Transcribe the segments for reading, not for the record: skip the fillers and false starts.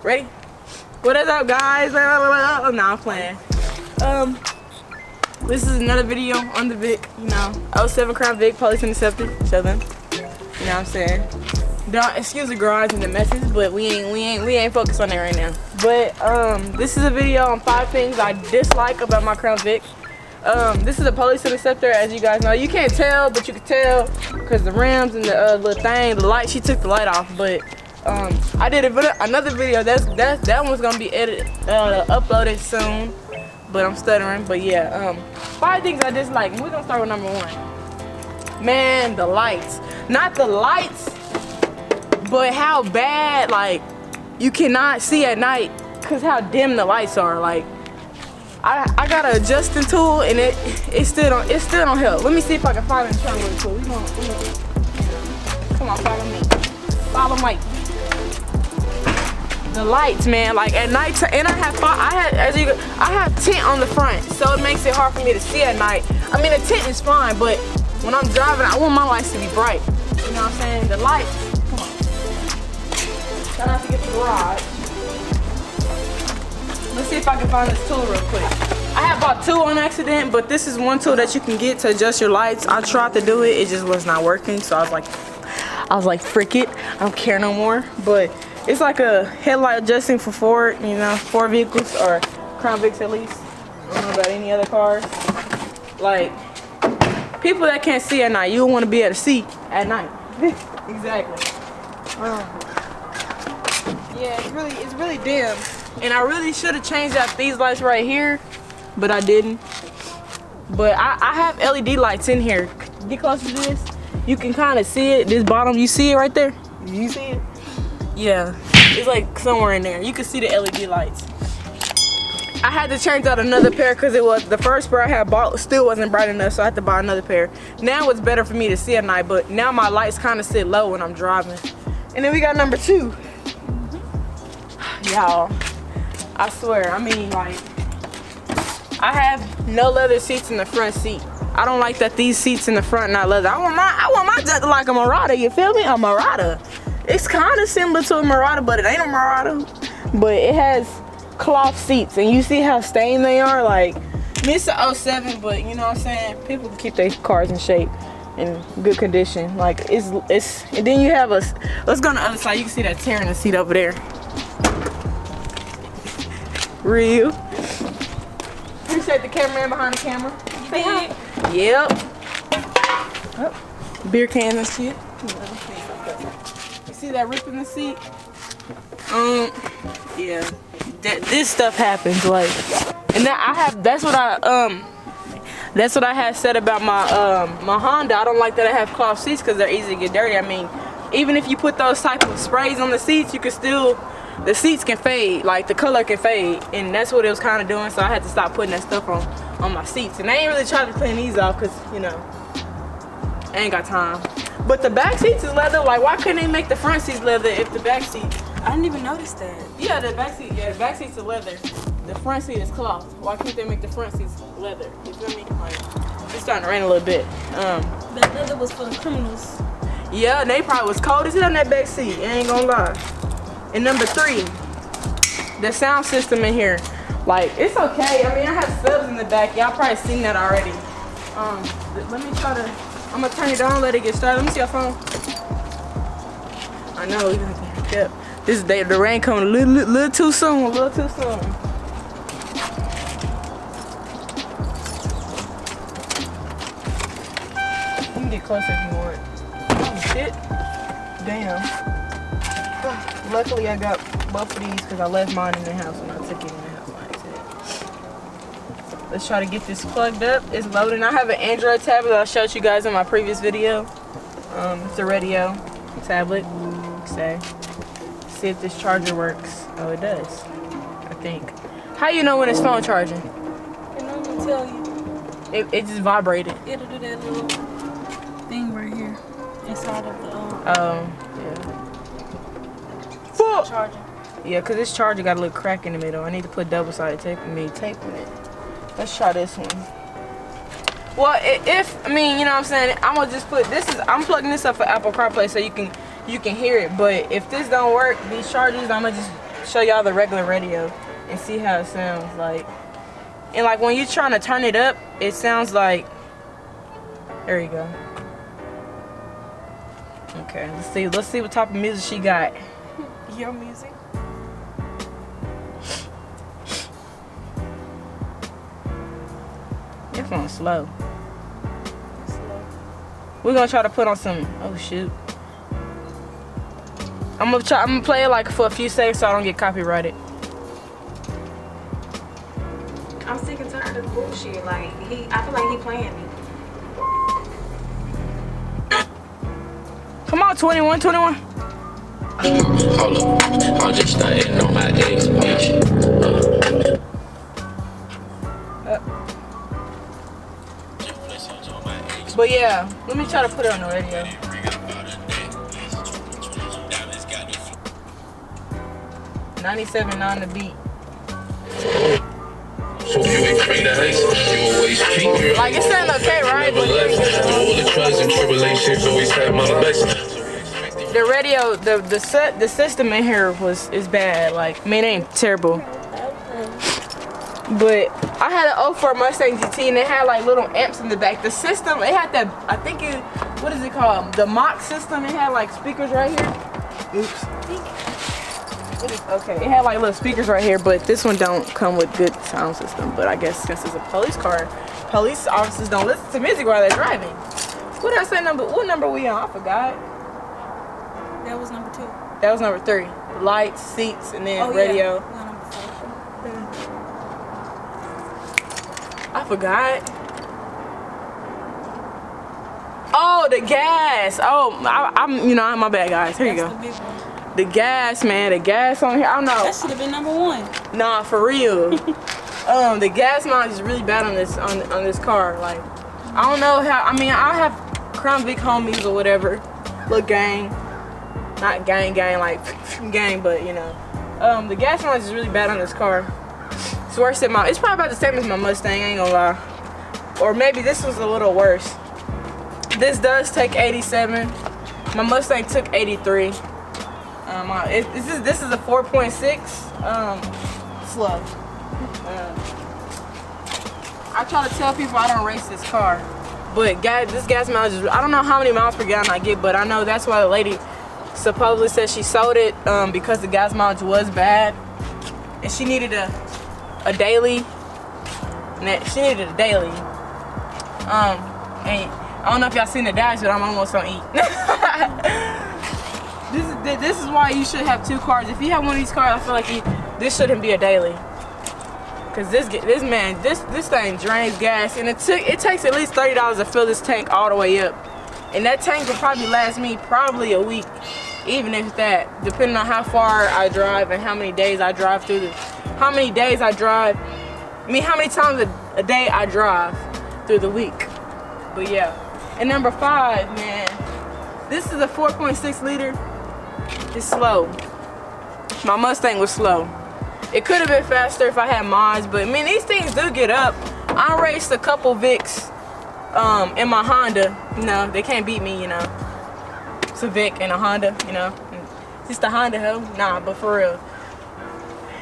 Ready? What is up, guys? No, I'm playing. This is another video on the Vic, you know. 07 Crown Vic, Police Interceptor, 7. You know what I'm saying? Don't excuse the garage and the message, but we ain't focused on that right now. But this is a video on 5 things I dislike about my Crown Vic. This is a Police Interceptor, as you guys know. You can't tell, but you can tell because the rims and the little thing, the light. She took the light off, but I did another video. That one's gonna be edited, uploaded soon. But I'm stuttering. But yeah, 5 things I dislike. We're gonna start with number 1. Man, the lights. Not the lights, but how bad, like, you cannot see at night because how dim the lights are. Like, I got an adjusting tool and it still don't help. Let me see if I can find it and try really cool. Come on, follow me. Follow Mike. The lights, man, like at night, and I have tint on the front, so it makes it hard for me to see at night. I mean, the tint is fine, but when I'm driving, I want my lights to be bright. You know what I'm saying? The lights. Come on. Try not to get the garage. Let's see if I can find this tool real quick. I have bought 2 on accident, but this is one tool that you can get to adjust your lights. I tried to do it, it just was not working, so I was like, frick it, I don't care no more. But it's like a headlight adjusting for Ford, you know, Ford vehicles or Crown Vics at least. I don't know about any other cars. Like, people that can't see at night, you don't want to be able to see at night. Exactly. Yeah, it's really dim. And I really should have changed out these lights right here, but I didn't. But I have LED lights in here. Get closer to this. You can kind of see it. This bottom, you see it right there? You see it? Yeah, it's like somewhere in there. You can see the LED lights. I had to change out another pair because it was the first pair I had bought still wasn't bright enough, so I had to buy another pair. Now it's better for me to see at night, but now my lights kind of sit low when I'm driving. And then we got number 2. Y'all, I swear, I mean, like, I have no leather seats in the front seat. I don't like that these seats in the front not leather. I want my jet to like a Murata, you feel me? A Murata. It's kind of similar to a Murata, but it ain't a Murata. But it has cloth seats, and you see how stained they are? Like, it's a 07, but you know what I'm saying? People keep their cars in shape, in good condition. Like, it's and then you have let's go on the other side. You can see that tear in the seat over there. Real. Appreciate the cameraman behind the camera. Say hi. Yep. Oh, beer cans and shit. You see that rip in the seat? Yeah. This stuff happens, like, and that's what I had said about my Honda. I don't like that I have cloth seats because they're easy to get dirty. I mean, even if you put those type of sprays on the seats, you can still, the seats can fade, like the color can fade, and that's what it was kind of doing. So I had to stop putting that stuff on my seats, and I ain't really trying to clean these off because, you know, I ain't got time. But the back seats is leather. Like, why couldn't they make the front seats leather if the back seats? I didn't even notice that. Yeah, the back seats are leather. The front seat is cloth. Why can't they make the front seats leather? You feel me? Like, it's starting to rain a little bit. That leather was for the criminals. Yeah, they probably was cold as hell in that back seat. I ain't gonna lie. And number 3, the sound system in here. Like, it's okay. I mean, I have subs in the back. Y'all probably seen that already. Let me try to. I'm gonna turn it on, let it get started. Let me see your phone. I know, you have to yep. This day the rain coming a little too soon, a little too soon. You can get closer if you want. Oh shit. Damn. Luckily I got both of these because I left mine in the house when I took it in the house by accident. Let's try to get this plugged up. It's loading. I have an Android tablet that I showed you guys in my previous video. It's a radio tablet. Say. See if this charger works. Oh, it does. I think. How you know when it's phone charging? And I'm gonna tell you. It just vibrated. It'll do that little thing right here inside of the Yeah. charger. Yeah, cause this charger got a little crack in the middle. I need to put double-sided tape in it. Let's try this one. Well, I mean, you know what I'm saying, I'm gonna just put I'm plugging this up for Apple CarPlay so you can hear it. But if this don't work, these chargers, I'm gonna just show y'all the regular radio and see how it sounds like. And like when you're trying to turn it up, it sounds like. There you go. Okay, let's see what type of music she got. Your music. It's on slow. We're gonna try to put on some. Oh shoot. I'm gonna play it like for a few seconds so I don't get copyrighted. I'm sick and tired of the bullshit. Like I feel like he playing me. Come on, 21. Hold up, I'm just starting on my ex bitch. But yeah, let me try to put it on the radio. $97 the beat. So you ain't free to hate, you always treat me Like it sounds okay, right? all the trials and tribulations always have my best. The radio, the system in here is bad. Like, I mean, it ain't terrible. But I had an 04 Mustang GT and it had like little amps in the back. The system, it had that, I think what is it called? The Mach system. It had like speakers right here. Oops. Okay, it had like little speakers right here, but this one don't come with good sound system. But I guess since it's a police car, police officers don't listen to music while they're driving. What did I say number? What number we on? I forgot. That was number 2. That was number 3. Lights, seats, and then radio. Yeah. I forgot. Oh, the gas. Oh, I'm my bad, guys. Here you That's go. the big one. The gas, man. The gas on here. I don't know. That should have been number 1. Nah, for real. The gas mileage is really bad on this car. Like, I don't know how. I mean, I have Crown Vic homies or whatever. Little gang. Not gang like gang, but you know. The gas mileage is really bad on this car. It's worse than it's probably about the same as my Mustang, I ain't gonna lie. Or maybe this was a little worse. This does take 87. My Mustang took 83. This is a 4.6 slow. I try to tell people I don't race this car, but this gas mileage is, I don't know how many miles per gallon I get, but I know that's why the lady supposedly said she sold it because the gas mileage was bad and she needed a daily. She needed a daily. And I don't know if y'all seen the dash, but I'm almost on E. This is why you should have 2 cars. If you have one of these cars, I feel like this shouldn't be a daily. Cause this thing drains gas, and it takes at least $30 to fill this tank all the way up. And that tank will probably last me probably a week, even if that, depending on how far I drive and how many days I drive how many times a day I drive through the week. But yeah. And number 5, man, this is a 4.6 liter. It's slow. My Mustang was slow. It could have been faster if I had mods, but I mean, these things do get up. I raced a couple Vics in my Honda. You know, they can't beat me, you know. It's a Vic and a Honda, you know. Just a Honda, ho? Nah, but for real.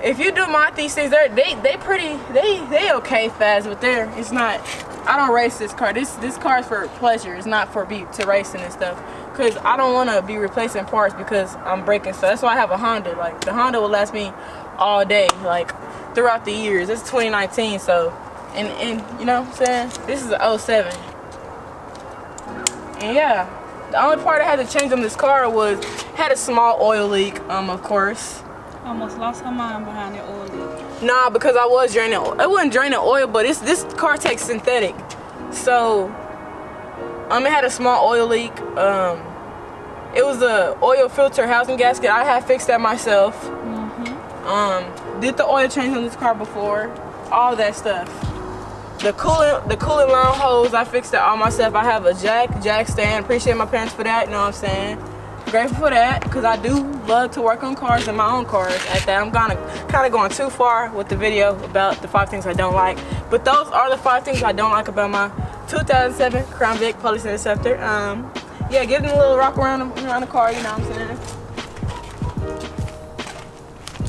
If you do mod these things, they okay fast, but it's not. I don't race this car. This car is for pleasure. It's not for to racing and stuff. Cause I don't want to be replacing parts because I'm breaking stuff. That's why I have a Honda. Like the Honda will last me all day, like throughout the years. It's 2019, so and you know what I'm saying? This is a 07. And yeah, the only part I had to change on this car had a small oil leak, of course. Almost lost her mind behind that oil leak. Nah, because I was draining oil. It wasn't draining oil, but this car takes synthetic. So it had a small oil leak. It was a oil filter housing gasket. I had fixed that myself. Did the oil change on this car before, all that stuff. The cooling long hose, I fixed it all myself. I have a jack stand. Appreciate my parents for that, you know what I'm saying? Grateful for that, because I do love to work on cars and my own cars. At that, I'm kind of going too far with the video about the 5 things I don't like. But those are the 5 things I don't like about my 2007 Crown Vic Police Interceptor. Yeah, give them a little rock around the car, you know what I'm saying?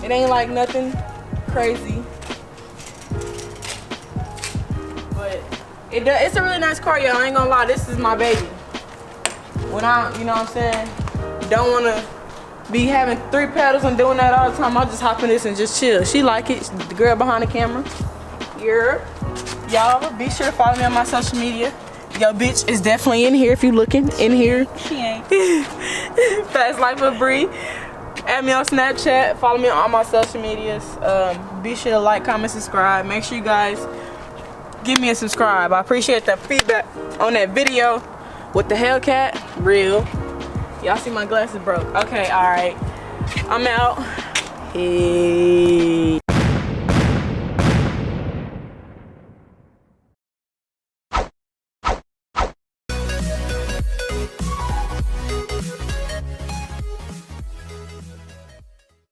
It ain't like nothing crazy. But it's a really nice car, y'all. I ain't gonna lie, this is my baby. When you know what I'm saying? Don't wanna be having 3 pedals and doing that all the time. I'll just hop in this and just chill. She like it, the girl behind the camera. Yeah. Y'all be sure to follow me on my social media. Yo, bitch is definitely in here if you looking. In here. She ain't. Fast Life of Bree. Add me on Snapchat. Follow me on all my social medias. Be sure to like, comment, subscribe. Make sure you guys give me a subscribe. I appreciate that feedback on that video with the Hellcat. Real. Y'all see my glasses broke. Okay, alright. I'm out. Hey.